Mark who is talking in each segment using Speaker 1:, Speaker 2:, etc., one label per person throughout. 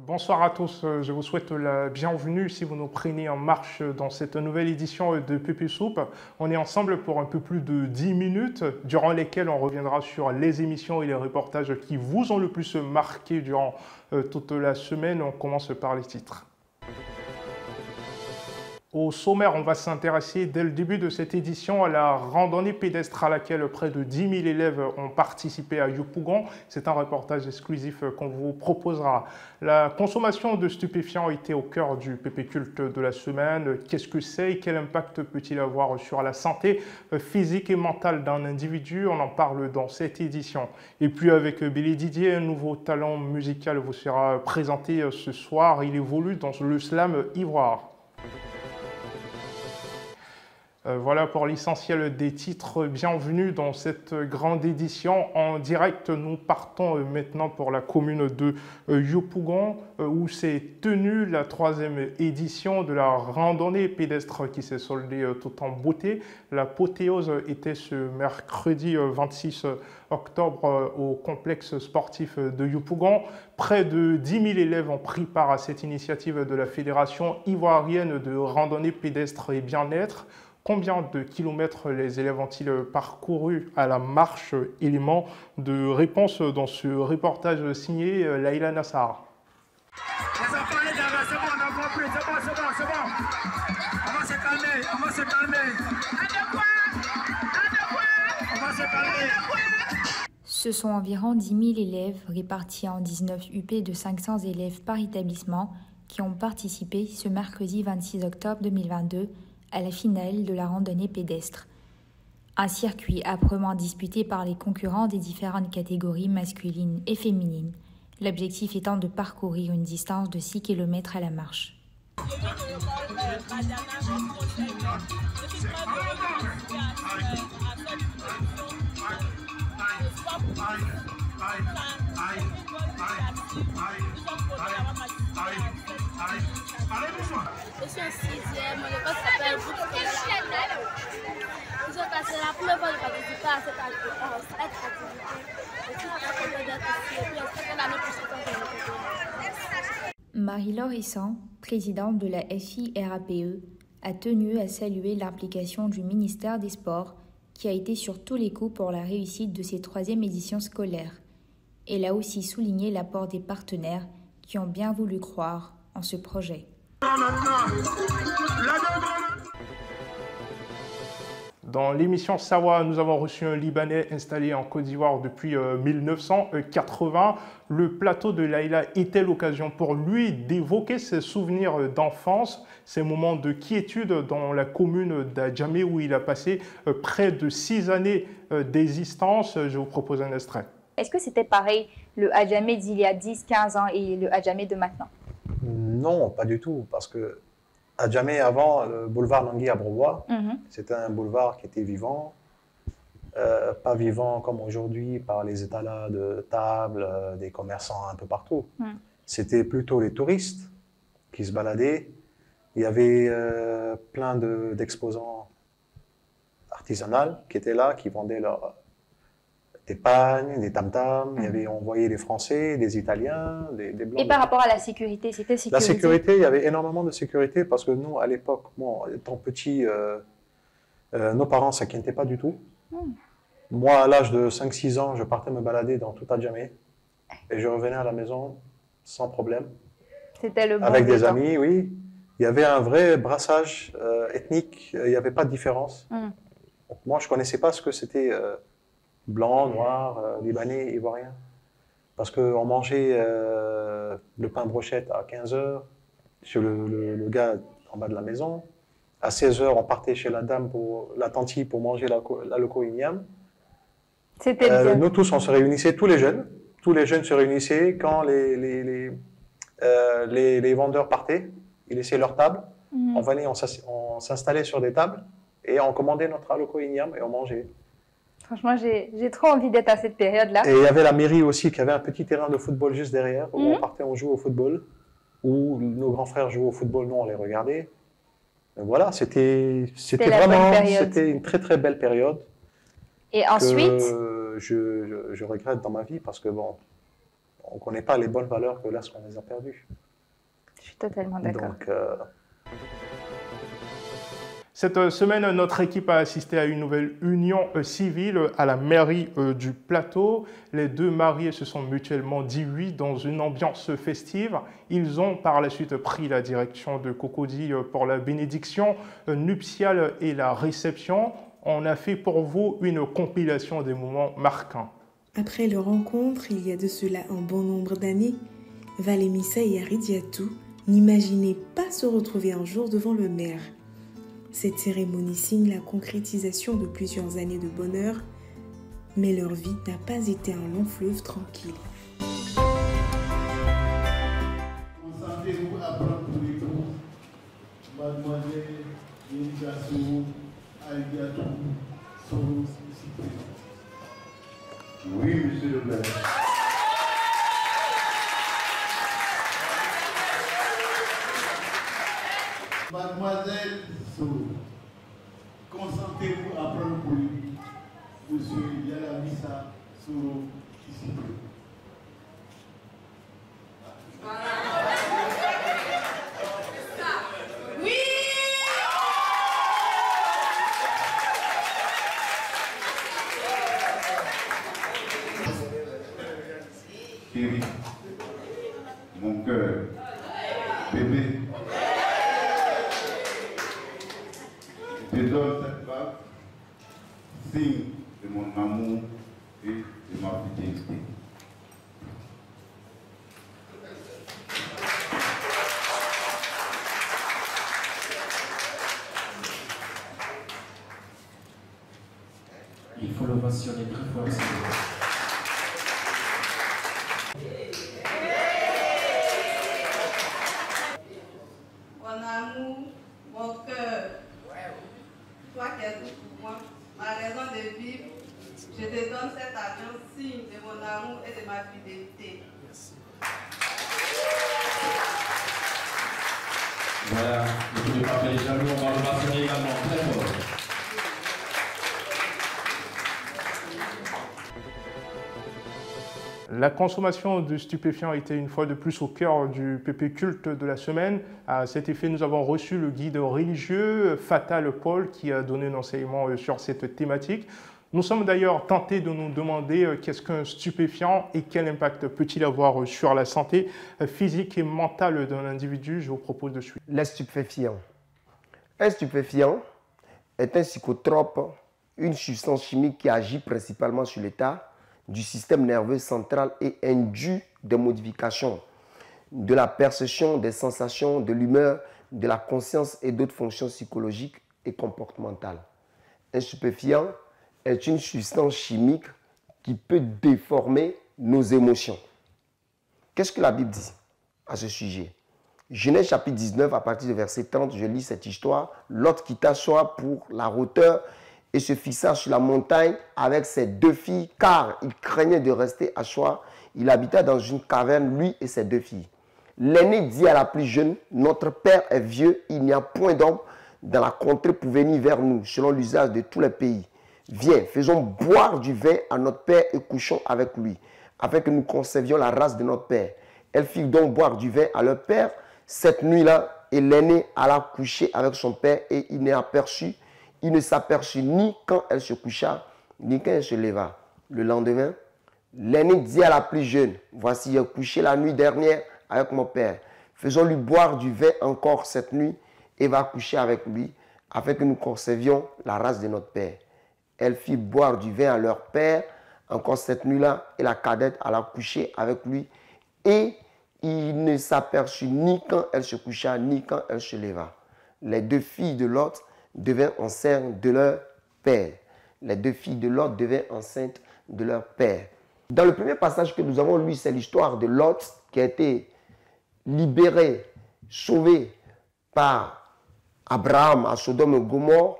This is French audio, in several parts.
Speaker 1: Bonsoir à tous, je vous souhaite la bienvenue si vous nous prenez en marche dans cette nouvelle édition de Pépé Soupe. On est ensemble pour un peu plus de 10 minutes, durant lesquelles on reviendra sur les émissions et les reportages qui vous ont le plus marqué durant toute la semaine. On commence par les titres. Au sommaire, on va s'intéresser dès le début de cette édition à la randonnée pédestre à laquelle près de 10 000 élèves ont participé à Yopougon. C'est un reportage exclusif qu'on vous proposera. La consommation de stupéfiants était au cœur du pépé culte de la semaine. Qu'est-ce que c'est et quel impact peut-il avoir sur la santé physique et mentale d'un individu? On en parle dans cette édition. Et puis avec Billy Didier, un nouveau talent musical vous sera présenté ce soir. Il évolue dans le slam ivoire. Voilà pour l'essentiel des titres. Bienvenue dans cette grande édition. En direct, nous partons maintenant pour la commune de Yopougon, où s'est tenue la 3e édition de la randonnée pédestre qui s'est soldée tout en beauté. L'apothéose était ce mercredi 26 octobre au complexe sportif de Yopougon. Près de 10 000 élèves ont pris part à cette initiative de la Fédération ivoirienne de randonnée pédestre et bien-être. Combien de kilomètres les élèves ont-ils parcouru à la marche? Élément de réponse dans ce reportage signé Laïla Nassar.
Speaker 2: C'est bon, on n'en voit plus, c'est bon. On va se calmer. On va se calmer.
Speaker 3: Ce sont environ 10 000 élèves répartis en 19 UP de 500 élèves par établissement qui ont participé ce mercredi 26 octobre 2022 à la finale de la randonnée pédestre. Un circuit âprement disputé par les concurrents des différentes catégories masculines et féminines, l'objectif étant de parcourir une distance de 6 km à la marche.
Speaker 4: Je suis en 6e, mon école s'appelle Groupe Scolaire. C'est la première fois que je participe à cette activité. Je suis très contente d'être ici et puis j'espère que l'année prochaine,
Speaker 3: Marie-Laure Essan, présidente de la FIRAPE, a tenu à saluer l'implication du ministère des Sports qui a été sur tous les coups pour la réussite de ces 3e éditions scolaires. Elle a aussi souligné l'apport des partenaires qui ont bien voulu croire en ce projet.
Speaker 1: Dans l'émission Sawa, nous avons reçu un Libanais installé en Côte d'Ivoire depuis 1980. Le plateau de Laïla était l'occasion pour lui d'évoquer ses souvenirs d'enfance, ses moments de quiétude dans la commune d'Adjamé où il a passé près de 6 années d'existence. Je vous propose un extrait.
Speaker 5: Est-ce que c'était pareil, le Adjamé d'il y a 10-15 ans et le Adjamé de maintenant?
Speaker 6: Non, pas du tout, parce que Adjamé, avant, le boulevard Nangui à Brobois, c'était un boulevard qui était vivant, pas vivant comme aujourd'hui par les étalats de tables, des commerçants un peu partout. C'était plutôt les touristes qui se baladaient. Il y avait plein d'exposants artisanaux qui étaient là, qui vendaient des pagnes, des tam-tams. On voyait des Français, des Italiens, des Blancs.
Speaker 5: Et par rapport à la sécurité, c'était sécurité?
Speaker 6: La sécurité, il y avait énormément de sécurité parce que nous, à l'époque, étant petits, nos parents ne s'inquiétaient pas du tout. Moi, à l'âge de 5-6 ans, je partais me balader dans tout Adjamé et je revenais à la maison sans problème.
Speaker 5: C'était le bon
Speaker 6: avec des
Speaker 5: temps.
Speaker 6: amis, oui. Il y avait un vrai brassage ethnique, il n'y avait pas de différence. Donc, moi, je ne connaissais pas ce que c'était blanc, noir, libanais, ivoirien. Parce qu'on mangeait le pain brochette à 15 h chez le gars en bas de la maison. À 16 h, on partait chez la dame, la tantie, pour manger la loco igname.
Speaker 5: C'était bien.
Speaker 6: Nous tous, on se réunissait, tous les jeunes se réunissaient quand les vendeurs partaient. Ils laissaient leur table. On venait, on s'installait sur des tables et on commandait notre loco igname et on mangeait.
Speaker 5: Franchement, j'ai trop envie d'être à cette période-là.
Speaker 6: Et il y avait la mairie aussi qui avait un petit terrain de football juste derrière où on partait, on jouait au football. Où nos grands frères jouaient au football, nous on les regardait. Donc voilà, c'était vraiment une très très belle période.
Speaker 5: Et ensuite,
Speaker 6: je regrette dans ma vie parce que bon, on ne connaît pas les bonnes valeurs que lorsqu'on les a perdues.
Speaker 5: Je suis totalement d'accord.
Speaker 6: Donc,
Speaker 1: cette semaine, notre équipe a assisté à une nouvelle union civile à la mairie du Plateau. Les deux mariés se sont mutuellement dit oui dans une ambiance festive. Ils ont par la suite pris la direction de Cocody pour la bénédiction nuptiale et la réception. On a fait pour vous une compilation des moments marquants.
Speaker 7: Après leur rencontre, il y a de cela un bon nombre d'années, Valemissa et Aridiatou n'imaginaient pas se retrouver un jour devant le maire. Cette cérémonie signe la concrétisation de plusieurs années de bonheur, mais leur vie n'a pas été un long fleuve tranquille.
Speaker 8: Consentez-vous à prendre pour épouse Mademoiselle Yenigassou Aridiatou Soros ici présente. Oui, monsieur le maire. Mademoiselle Soros, consentez-vous à prendre pour lui monsieur Yalamissa Soros ici présent.
Speaker 9: Chérie, mon cœur, bébé, je te donne cette bague, signe de mon amour et de ma fidélité.
Speaker 10: Il faut l'ovationner très fort, s'il vous plaît.
Speaker 11: Mon amour, mon cœur, toi qui es tout pour moi, ma raison de vivre, je te donne cette alliance, signe de mon amour et de ma fidélité.
Speaker 10: Voilà, ne pouvez pas faire les jaloux, on va l'ovationner également très fort.
Speaker 1: La consommation de stupéfiants était une fois de plus au cœur du PP culte de la semaine. À cet effet, nous avons reçu le guide religieux Fatal Paul qui a donné un enseignement sur cette thématique. Nous sommes d'ailleurs tentés de nous demander qu'est-ce qu'un stupéfiant et quel impact peut-il avoir sur la santé physique et mentale d'un individu. Je vous propose de suivre.
Speaker 12: Les stupéfiants. Un stupéfiant est un psychotrope, une substance chimique qui agit principalement sur l'état du système nerveux central et induit des modifications de la perception, des sensations, de l'humeur, de la conscience et d'autres fonctions psychologiques et comportementales. Un stupéfiant est une substance chimique qui peut déformer nos émotions. Qu'est-ce que la Bible dit à ce sujet? Genèse chapitre 19, à partir du verset 30, je lis cette histoire. Lot quitta Soa pour la hauteur et se fixa sur la montagne avec ses deux filles, car il craignait de rester à Soa. Il habita dans une caverne, lui et ses deux filles. L'aîné dit à la plus jeune, « Notre père est vieux, il n'y a point d'homme dans la contrée pour venir vers nous, selon l'usage de tous les pays. Viens, faisons boire du vin à notre père et couchons avec lui, afin que nous conservions la race de notre père. » Elles firent donc boire du vin à leur père cette nuit-là, et l'aîné alla coucher avec son père, et il ne s'aperçut ni quand elle se coucha, ni quand elle se leva. Le lendemain, l'aîné dit à la plus jeune, « Voici, j'ai couché la nuit dernière avec mon père. Faisons-lui boire du vin encore cette nuit, et va coucher avec lui, afin que nous conservions la race de notre père. » Elle fit boire du vin à leur père encore cette nuit-là, et la cadette alla coucher avec lui, et il ne s'aperçut ni quand elle se coucha, ni quand elle se leva. Les deux filles de Lot devinrent enceintes de leur père. Les deux filles de Lot devinrent enceintes de leur père. Dans le premier passage que nous avons lu, c'est l'histoire de Lot qui a été libéré, sauvé par Abraham à Sodome et Gomorrhe.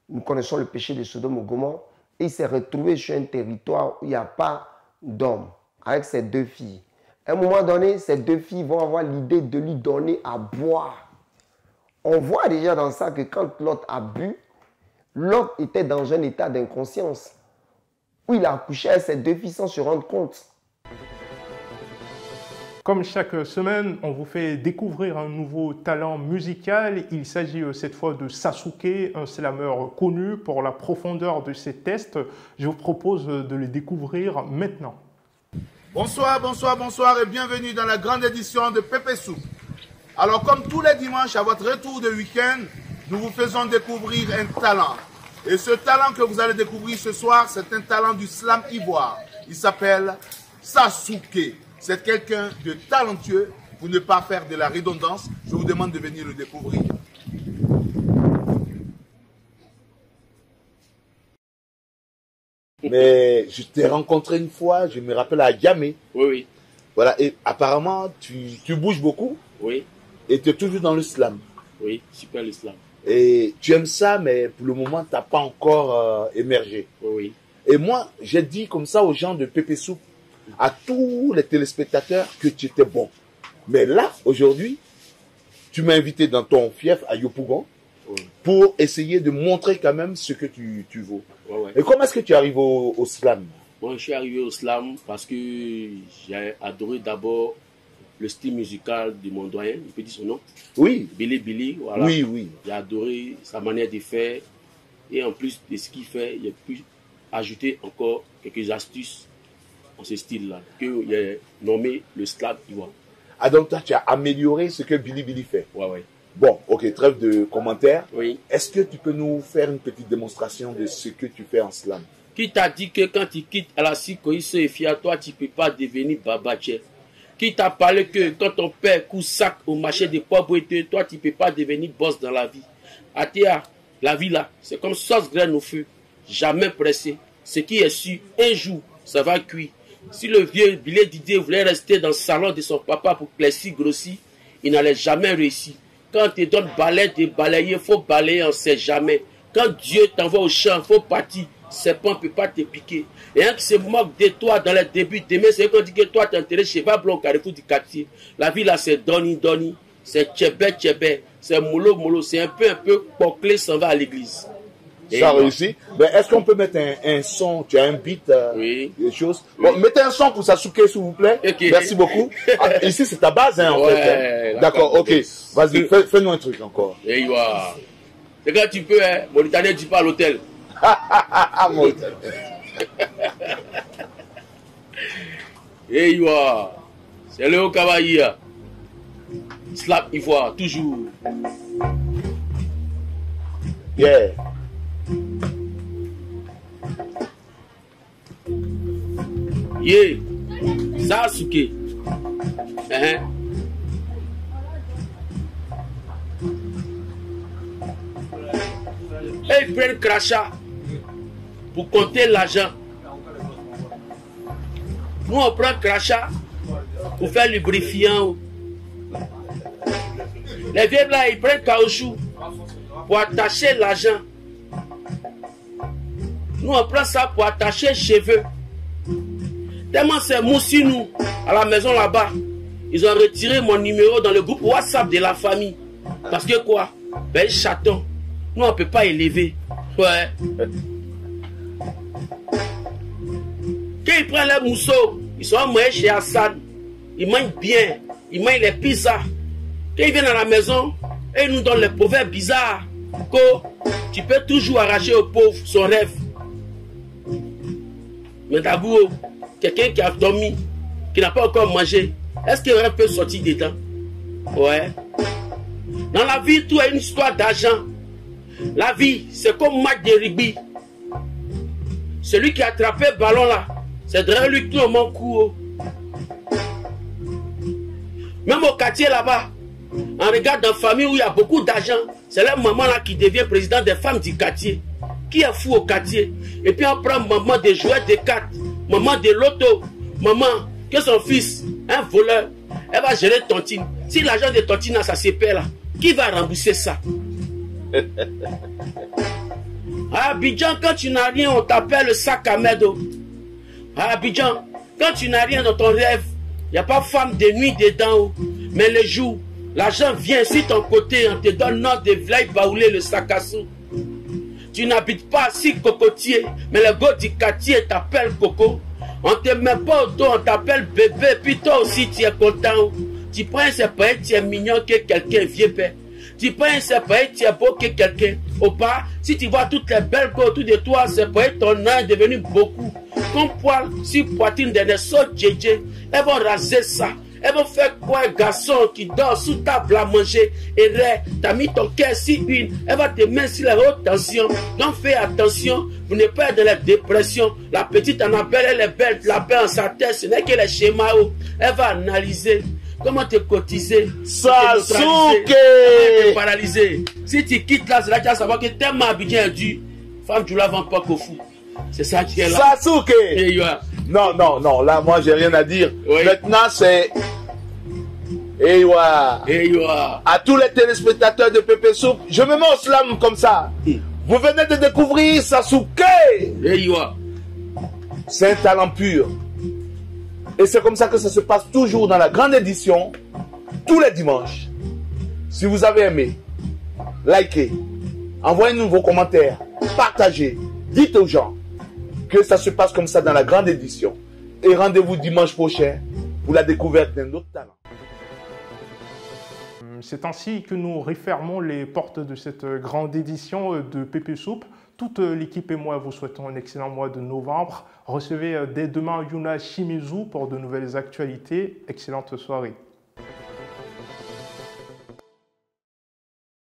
Speaker 12: Nous connaissons le péché de Sodome et Gomorrhe. Et il s'est retrouvé sur un territoire où il n'y a pas d'homme, avec ses deux filles. À un moment donné, ces deux filles vont avoir l'idée de lui donner à boire. On voit déjà dans ça que quand Lot a bu, Lot était dans un état d'inconscience, où il a couché avec ses deux filles sans se rendre compte.
Speaker 1: Comme chaque semaine, on vous fait découvrir un nouveau talent musical. Il s'agit cette fois de Sasuke, un slameur connu pour la profondeur de ses tests. Je vous propose de les découvrir maintenant.
Speaker 13: Bonsoir, bonsoir, bonsoir et bienvenue dans la grande édition de Pépé Soup. Alors comme tous les dimanches à votre retour de week-end, nous vous faisons découvrir un talent. Et ce talent que vous allez découvrir ce soir, c'est un talent du slam ivoire. Il s'appelle Sasuke. C'est quelqu'un de talentueux. Pour ne pas faire de la redondance, je vous demande de venir le découvrir.
Speaker 14: Mais je t'ai rencontré une fois, je me rappelle à Djamé.
Speaker 15: Oui, oui.
Speaker 14: Voilà, et apparemment, tu bouges beaucoup.
Speaker 15: Oui.
Speaker 14: Et tu es toujours dans le slam.
Speaker 15: Oui, super le slam.
Speaker 14: Et tu aimes ça, mais pour le moment, tu n'as pas encore émergé.
Speaker 15: Oui, oui.
Speaker 14: Et moi, j'ai dit comme ça aux gens de Pépé Soup, à tous les téléspectateurs, que tu étais bon. Mais là, aujourd'hui, tu m'as invité dans ton fief à Yopougon pour essayer de montrer quand même ce que tu vaux.
Speaker 15: Ouais.
Speaker 14: Et comment est-ce que tu arrives au slam?
Speaker 15: Bon, je suis arrivé au slam parce que j'ai adoré d'abord le style musical de mon doyen, il peut dire son nom.
Speaker 14: Oui.
Speaker 15: Billy, voilà.
Speaker 14: Oui, oui.
Speaker 15: J'ai adoré sa manière de faire. Et en plus de ce qu'il fait, j'ai pu ajouter encore quelques astuces dans ce style-là, que j'ai nommé le slam ivoire.
Speaker 14: Ah, donc toi, tu as amélioré ce que Billy fait.
Speaker 15: Ouais.
Speaker 14: Bon, ok, trêve de commentaires.
Speaker 15: Oui.
Speaker 14: Est-ce que tu peux nous faire une petite démonstration de ce que tu fais en slam?
Speaker 15: Qui t'a dit que quand tu quittes Alassiko et Fia, toi, tu ne peux pas devenir Babaché? Qui t'a parlé que quand ton père coûte sac au marché de Poiboité, toi, tu ne peux pas devenir boss dans la vie? Atia, la vie là, c'est comme sauce graine au feu, jamais pressé. Ce qui est sûr, un jour, ça va cuire. Si le vieux Billet Didier voulait rester dans le salon de son papa pour Plessis grossir, il n'allait jamais réussir. Quand on te donne balai de balayer, il faut balayer, on ne sait jamais. Quand Dieu t'envoie au champ, il faut partir. Serpent ne peut pas te piquer. Et un qui se moque de toi dans les débuts, demain, c'est qu'on dit que toi, tu es enterré chez Babylon, au carrefour du quartier. La vie là, c'est Doni, c'est Tchébé, c'est Molo, c'est un peu Poclé s'en va à l'église.
Speaker 14: Ça réussit. Mais est-ce qu'on peut mettre un son? Tu as un beat,
Speaker 15: oui.
Speaker 14: Des choses. Bon, mettez un son pour Sasuke, s'il vous plaît.
Speaker 15: Okay.
Speaker 14: Merci beaucoup. Ah, ici, c'est ta base, hein, en fait. Hein. D'accord, ok. Vas-y, fais-nous un truc encore.
Speaker 15: Et c'est quand tu peux, hein. Mauritanien, tu pars à l'hôtel. Et c'est le Okawaii. Slap ivoire, toujours.
Speaker 14: Yeah.
Speaker 15: Yeah. Sasuke. Et ils prennent crachat pour compter l'argent. Nous on prend crachat pour faire lubrifiant. Les vieux là ils prennent caoutchouc pour attacher l'argent. Nous on prend ça pour attacher les cheveux. Tellement c'est moussinou à la maison là-bas. Ils ont retiré mon numéro dans le groupe WhatsApp de la famille. Parce que quoi? Ben chaton. Nous on ne peut pas élever. Ouais. Quand ils prennent les mousseaux, ils sont moyens chez Hassan. Ils mangent bien. Ils mangent les pizzas. Quand ils viennent à la maison, et ils nous donnent les proverbes bizarres. Que tu peux toujours arracher au pauvre son rêve. Mais d'abord, quelqu'un qui a dormi, qui n'a pas encore mangé, est-ce qu'il aurait pu sortir dedans? Ouais. Dans la vie, tout est une histoire d'argent. La vie, c'est comme match de rugby. Celui qui a attrapé le ballon là, c'est derrière lui qui a mon coup. Même au quartier là-bas, on regarde dans la famille où il y a beaucoup d'argent, c'est la maman là qui devient président des femmes du quartier. Qui est fou au quartier? Et puis on prend maman de jouets de cartes, maman de loto, maman que son fils, un voleur, elle va gérer tontine. Si l'argent de tontine ça se perd là, qui va rembourser ça? À Abidjan, quand tu n'as rien, on t'appelle le sac à médo. À Abidjan, quand tu n'as rien dans ton rêve, il n'y a pas femme de nuit dedans. Mais le jour, l'argent vient sur ton côté, on te donne nom de vieille baoulé le sac à sous. Tu n'habites pas si cocotier, mais le gars du quartier t'appelle Coco. On te met pas au dos, on t'appelle bébé, puis toi aussi tu es content. Tu prends un séparé, tu es mignon que quelqu'un vieux père. Tu prends un séparé, tu es beau que quelqu'un. Au pas, si tu vois toutes les belles choses autour de toi, séparé, ton nom est devenu beaucoup. Comme poil sur poitrine de sauts djé, elles vont raser ça. Elles vont faire quoi un garçon qui dort sous table à manger et t'as mis ton cœur sur une, elle va te mettre sur la haute tension. Donc fais attention, vous n'êtes pas de la dépression. La petite Annabelle, elle est belle, la paix en sa tête, ce n'est que les schémas. Elle va analyser comment te cotiser.
Speaker 14: Sasuke!
Speaker 15: Te paralyser. Si tu quittes là, c'est là que tu vas savoir que tellement Abidjan est dur. Femme, tu la vends pas qu'au fou. C'est ça qui est là.
Speaker 14: Sasuke! Non, non, non, là, moi, j'ai rien à dire. Oui. Maintenant, c'est... Eywa. À tous les téléspectateurs de Pépé Soup, je me mets au slam comme ça. Vous venez de découvrir Sasuke. C'est un talent pur. Et c'est comme ça que ça se passe toujours dans la grande édition, tous les dimanches. Si vous avez aimé, likez, envoyez-nous vos commentaires, partagez, dites aux gens que ça se passe comme ça dans la grande édition. Et rendez-vous dimanche prochain pour la découverte d'un autre talent.
Speaker 1: C'est ainsi que nous refermons les portes de cette grande édition de Pépé Soup. Toute l'équipe et moi vous souhaitons un excellent mois de novembre. Recevez dès demain Yuna Shimizu pour de nouvelles actualités. Excellente soirée.